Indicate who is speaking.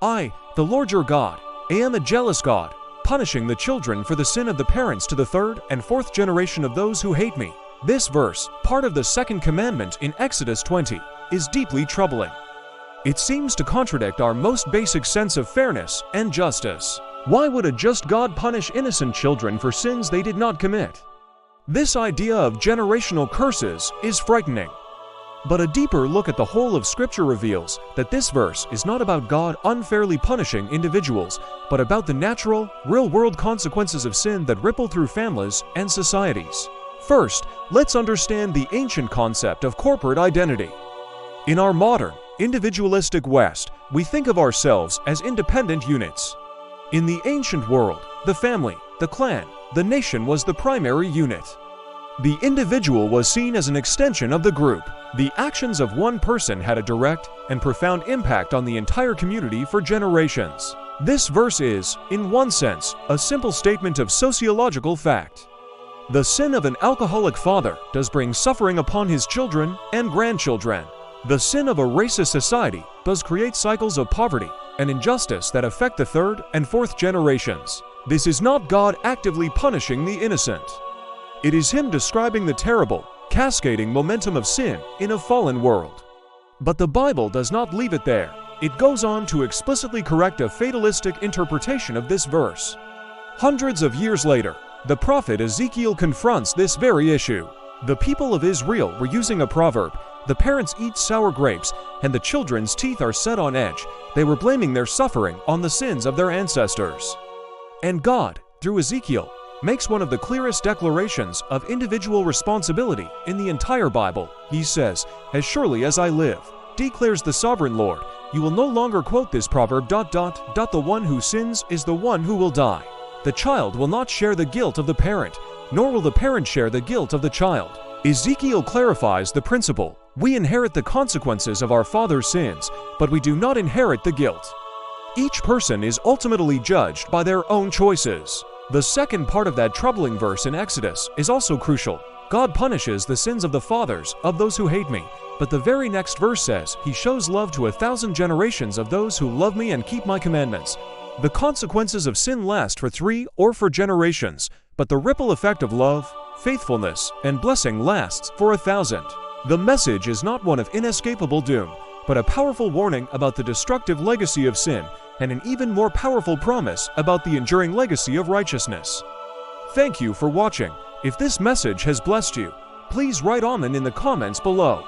Speaker 1: I, the Lord your God, am a jealous God, punishing the children for the sin of the parents to the third and fourth generation of those who hate me. This verse, part of the second commandment in Exodus 20, is deeply troubling. It seems to contradict our most basic sense of fairness and justice. Why would a just God punish innocent children for sins they did not commit? This idea of generational curses is frightening. But a deeper look at the whole of Scripture reveals that this verse is not about God unfairly punishing individuals, but about the natural, real-world consequences of sin that ripple through families and societies. First, let's understand the ancient concept of corporate identity. In our modern, individualistic West, we think of ourselves as independent units. In the ancient world, the family, the clan, the nation was the primary unit. The individual was seen as an extension of the group. The actions of one person had a direct and profound impact on the entire community for generations. This verse is, in one sense, a simple statement of sociological fact. The sin of an alcoholic father does bring suffering upon his children and grandchildren. The sin of a racist society does create cycles of poverty and injustice that affect the third and fourth generations. This is not God actively punishing the innocent. It is Him describing the terrible, cascading momentum of sin in a fallen world. But the Bible does not leave it there. It goes on to explicitly correct a fatalistic interpretation of this verse. Hundreds of years later, the prophet Ezekiel confronts this very issue. The people of Israel were using a proverb, "The parents eat sour grapes, and the children's teeth are set on edge." They were blaming their suffering on the sins of their ancestors. And God, through Ezekiel, makes one of the clearest declarations of individual responsibility in the entire Bible. He says, "As surely as I live, declares the sovereign Lord, you will no longer quote this proverb, ... the one who sins is the one who will die. The child will not share the guilt of the parent, nor will the parent share the guilt of the child." Ezekiel clarifies the principle. We inherit the consequences of our father's sins, but we do not inherit the guilt. Each person is ultimately judged by their own choices. The second part of that troubling verse in Exodus is also crucial. God punishes the sins of the fathers of those who hate me, but the very next verse says, He shows love to 1,000 generations of those who love me and keep my commandments. The consequences of sin last for 3 or 4 generations, but the ripple effect of love, faithfulness, and blessing lasts for 1,000. The message is not one of inescapable doom, but a powerful warning about the destructive legacy of sin, and an even more powerful promise about the enduring legacy of righteousness. Thank you for watching. If this message has blessed you, please write Amen in the comments below.